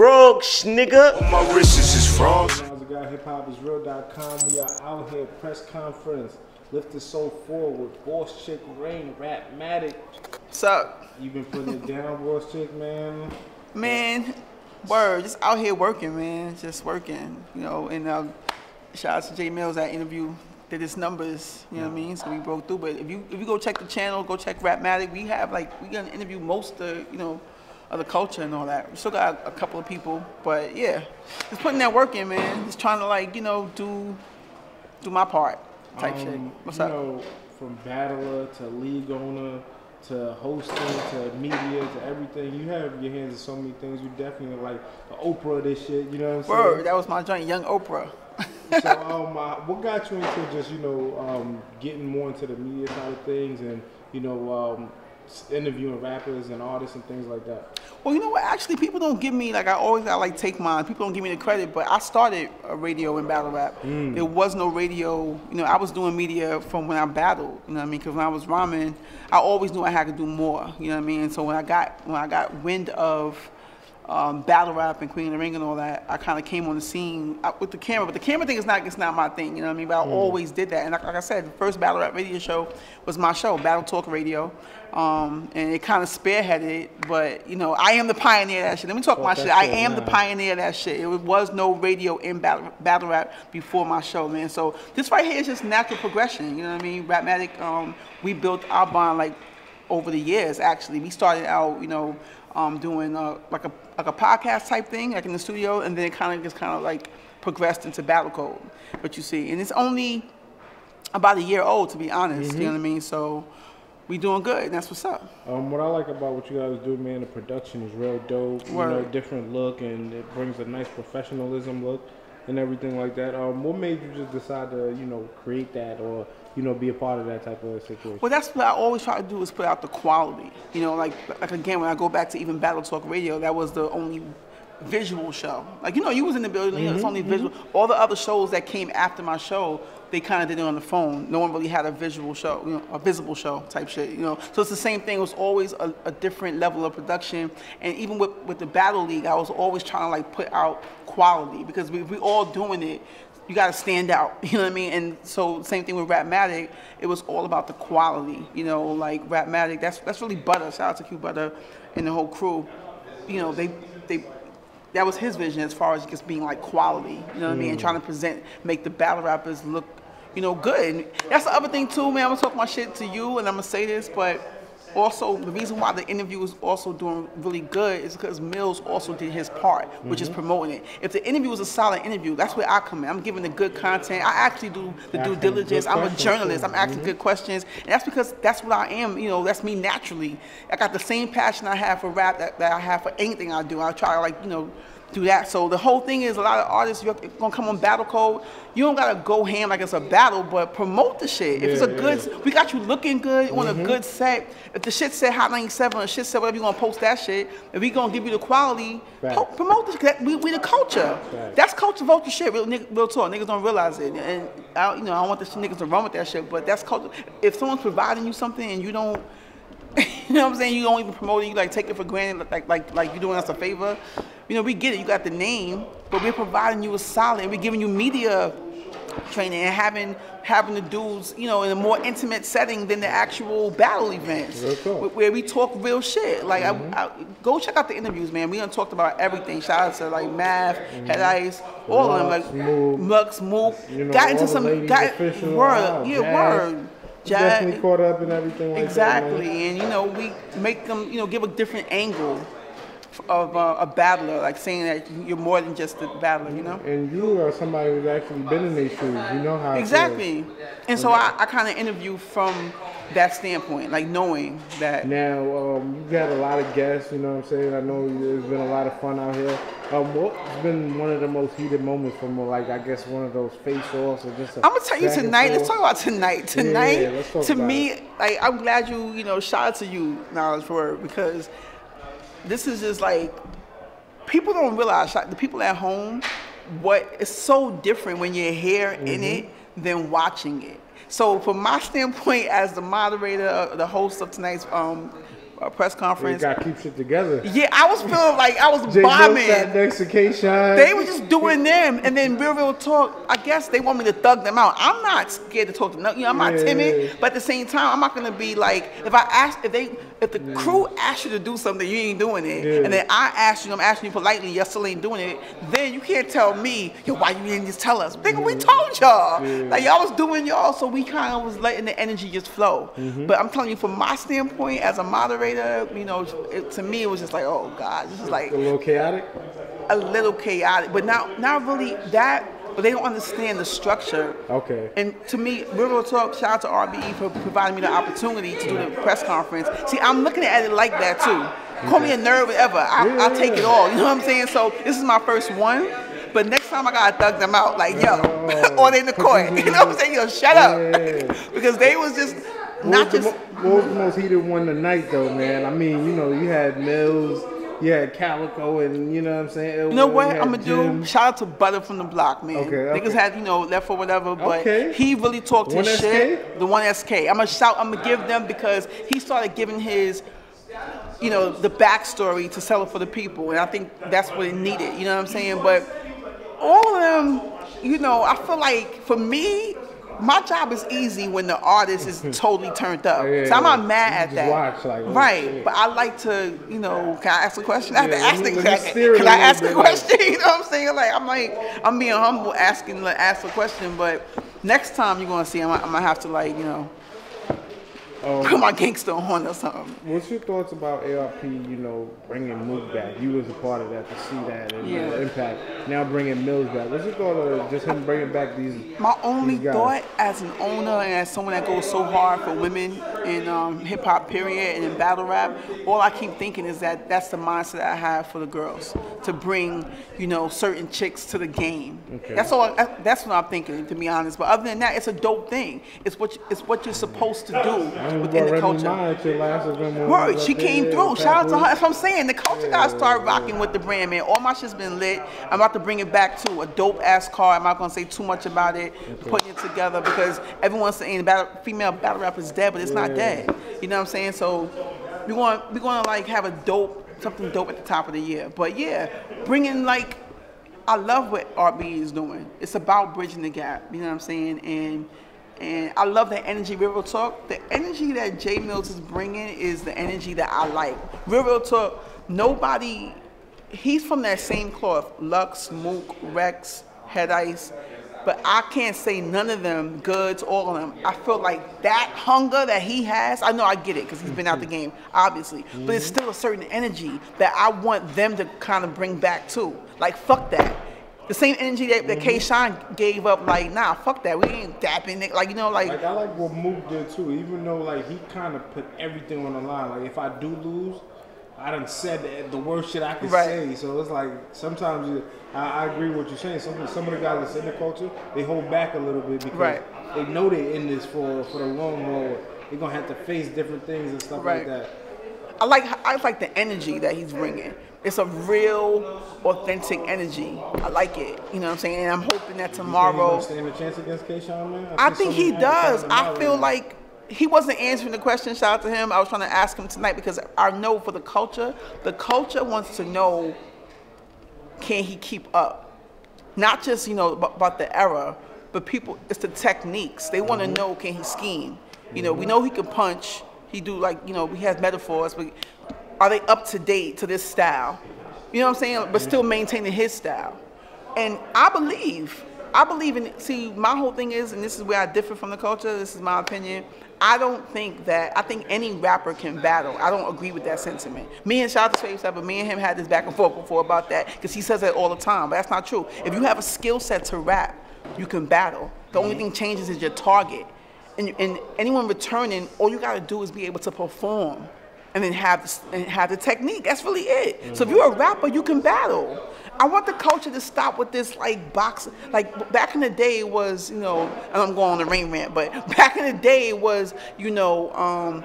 frogs, nigga. On my wrists is frogs. How's the guy, hiphopisreal.com. We are out here, press conference. Lift the soul forward. Bosschick Raine, Rapmatic. What's up? You been putting it down, Bosschick, man? Man, word, just out here working, man. Just working, you know. And shout out to Jae Millz, that interview did his numbers, you know what I mean? So we broke through. But if you go check the channel, go check Rapmatic. We have we gonna interview most of of the culture and all that. We still got a couple of people, but yeah, just putting that work in, man. Just trying to do my part type shit. What's up? You know, from battler to league owner to hosting to media to everything, you have your hands in so many things. You definitely like the Oprah of this shit. You know what I'm saying? Word, that was my joint, Young Oprah. So, what got you into just getting more into the media side of things and interviewing rappers and artists and things like that? Well, you know what? Actually, people don't give me, I always gotta take mine. People don't give me the credit, but I started a radio in battle rap. There was no radio. I was doing media from when I battled. You know what I mean? Because when I was rhyming, I always knew I had to do more. You know what I mean? And so when I got wind of battle rap and Queen of the Ring and all that, I kind of came on the scene with the camera. But the camera thing it's not my thing, you know what I mean? But I always did that. And like I said, the first battle rap radio show was my show, Battle Talk Radio. And it kind of spearheaded it, but I am the pioneer of that shit. Let me talk my shit. I am the pioneer of that shit. It was no radio in battle rap before my show, man. So this right here is just natural progression, you know what I mean? Rapmatic, we built our bond over the years, actually. We started out, doing like a podcast type thing, in the studio, and then it kind of progressed into battle code. But you see, and it's only about a year old, to be honest. You know what I mean? So we doing good, and that's what's up. What I like about what you guys do, man, the production is real dope. Word. Different look, and it brings a nice professionalism look and everything like that. What made you just decide to, create that or, be a part of that type of situation? Well, that's what I always try to do, is put out the quality. Like again, when I go back to even Battle Talk Radio, that was the only visual show. You was in the building, it's only visual. All the other shows that came after my show, they kind of did it on the phone. No one really had a visual show, a visible show type shit, So it's the same thing. It was always a different level of production. And even with the Battle League, I was always trying to put out quality, because we all doing it. You got to stand out, you know what I mean? And so same thing with Rapmatic, it was all about the quality, Rapmatic, that's really Butter. Shout out to Q Butter and the whole crew. That was his vision as far as just being quality, you know what I mean? And trying to make the battle rappers look, good. And that's the other thing too, man. I'm gonna talk my shit to you, and I'm gonna say this, but also the reason why the interview is also doing really good is because Millz also did his part, which is promoting it. If the interview was a solid interview, that's where I come in. I'm giving the good content. I actually do the due diligence. I'm a journalist. I'm asking good questions, and that's because that's what I am. That's me naturally. I got the same passion I have for rap that I have for anything I do. I try to do that. So the whole thing is, a lot of artists, you're gonna come on battle code, you don't gotta go ham like it's a battle, but promote the shit. If it's a good, we got you looking good on a good set. If the shit said Hot 97 or shit said whatever, you gonna post that shit. If we gonna give you the quality, promote the shit. We the culture. That's culture vulture shit. Real talk. Niggas don't realize it. And I don't want the niggas to run with that shit, but that's culture. If someone's providing you something and you don't, you know what I'm saying, you don't even promote it, you take it for granted, like you're doing us a favor. We get it, you got the name, but we're providing you a solid, and we're giving you media training and having the dudes, in a more intimate setting than the actual battle events, where we talk real shit. I go check out the interviews, man. We done talked about everything. Shout out to Math, Head Ice, all of them, Mux, Mook, got into some, word. Definitely caught up in everything like exactly, that, and we make them, give a different angle of a battler, saying that you're more than just a battler, And you are somebody who's actually been in these shoes. You know how exactly. And so I kind of interview from that standpoint, knowing that. Now, you got a lot of guests, you know what I'm saying? I know there's been a lot of fun out here. What's been one of the most heated moments from, I guess, one of those face-offs or just I'm going to tell you tonight. Let's talk about tonight. Tonight, to me, I'm glad you, shout out to you, Knowledge for it, because this is just people don't realize, the people at home, it's so different when you're here in it than watching it. So from my standpoint as the moderator, the host of tonight's press conference. You got to keep shit together. Yeah, I was feeling like I was Jae bombing. Millz sat next to K-Shine. They were just doing them, and then real talk. I guess they want me to thug them out. I'm not scared to talk to them. You know, I'm not timid, but at the same time, I'm not gonna be like if the crew asks you to do something, you ain't doing it, and then I ask you, I'm asking you politely, you still ain't doing it. Then you can't tell me, yo, why you didn't just tell us? Nigga, we told y'all. Like y'all was doing y'all, so we kind of was letting the energy just flow. But I'm telling you, from my standpoint as a moderator, you know, to me it was just like, oh God, this is like a little chaotic. A little chaotic, but not really that. But they don't understand the structure. Okay. And to me, real talk. Shout out to RBE for providing me the opportunity to do the press conference. See, I'm looking at it like that too. Call me a nerd, whatever. I'll take it all. You know what I'm saying? So this is my first one. But next time I gotta thug them out, like yo, or they in the court. You know what I'm saying? Yo, shut up, because they was just not just. What was the most heated one tonight, though, man? I mean, you know, you had Millz, you had Calico, and you know what I'm saying. You know what I'm gonna do? Shout out to Butter from the Block, man. Okay. Niggas had, you know, left or whatever, but he really talked his shit. The one SK. I'm gonna give them, because he started giving his, you know, the backstory to Sell It For The People, and I think that's what it needed. You know what I'm saying? But all of them, you know, I feel like for me, my job is easy when the artist is totally turned up. So I'm not mad at that. Watch, like, right. But I like to, you know, can I ask a question? I have to ask the question. Can I ask a question? You know what I'm saying? I'm being humble asking to ask a question, but next time you're gonna see, I'm gonna have to, like, you know, put my gangster on or something. What's your thoughts about ARP, you know, bringing Mook back? You was a part of that, to see that and the impact. Now bringing Millz back. What's your thought of just him bringing back these My only thought as an owner and as someone that goes so hard for women in hip-hop, period, and in battle rap, all I keep thinking is that that's the mindset I have for the girls, to bring, you know, certain chicks to the game. Okay. That's all. That's what I'm thinking, to be honest. But other than that, it's a dope thing. It's what you're supposed to do within the culture. Word, she came through. Shout out to her. That's what I'm saying. The culture gotta start rocking with the brand, man. All my shit's been lit. I'm about to bring it back to a dope ass car. I'm not gonna say too much about it. Putting it together, because everyone's saying female battle rap is dead, but it's not dead. You know what I'm saying? So we're gonna like have something dope at the top of the year. But yeah, bringing, like, I love what RB is doing. It's about bridging the gap. You know what I'm saying? And I love the energy, real talk. The energy that Jae Millz is bringing is the energy that I like. Real talk, nobody, he's from that same cloth. Lux, Mook, Rex, Head Ice. But I can't say none of them, Goods, all of them. I feel like that hunger that he has, I know I get it because he's been out the game, obviously. But it's still a certain energy that I want them to kind of bring back too. Like, fuck that. The same energy that K-Shine gave up, like, nah, fuck that. We ain't dapping it. Like, you know, like I like what Mook did too, even though, like, he kind of put everything on the line. Like, if I do lose, I done said the worst shit I could say. So it's like, sometimes I agree with what you're saying. Some of the guys that's in the culture, they hold back a little bit because they know they're in this for the long haul. They're going to have to face different things and stuff like that. I like the energy that he's bringing. It's a real, authentic energy. I like it. You know what I'm saying? And I'm hoping that tomorrow. You think he's going to stand a chance against K-Shine, man? I think he does. I feel like he wasn't answering the question. Shout out to him. I was trying to ask him tonight because I know for the culture wants to know, can he keep up? Not just, you know, about the era, but people, it's the techniques. They want to know, can he scheme? You know, we know he can punch. He do, like, you know, he has metaphors, but are they up to date to this style? You know what I'm saying? But still maintaining his style. And I believe in, see, my whole thing is, and this is where I differ from the culture, this is my opinion, I think any rapper can battle. I don't agree with that sentiment. Me and shout out to Space but me and him had this back and forth before about that, because he says that all the time, but that's not true. If you have a skill set to rap, you can battle. The only thing changes is your target. And anyone returning, all you gotta do is be able to perform and then have the technique. That's really it. So if you're a rapper, you can battle. I want the culture to stop with this, like, boxing. Like, back in the day it was, you know, and I'm going on the Rain rant, but back in the day it was, you know,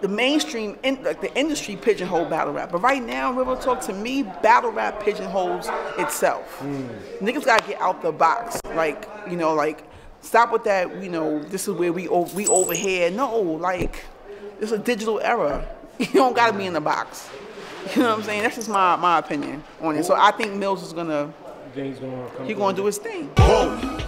the mainstream, like the industry pigeonhole battle rap. But right now, real talk, to me, battle rap pigeonholes itself. Niggas gotta get out the box. Like, you know, like, stop with that, you know, this is where we over here. No, like, it's a digital era. You don't gotta be in the box. You know what I'm saying? That's just my opinion on it. So I think Millz is gonna, He's gonna do his thing. Boom.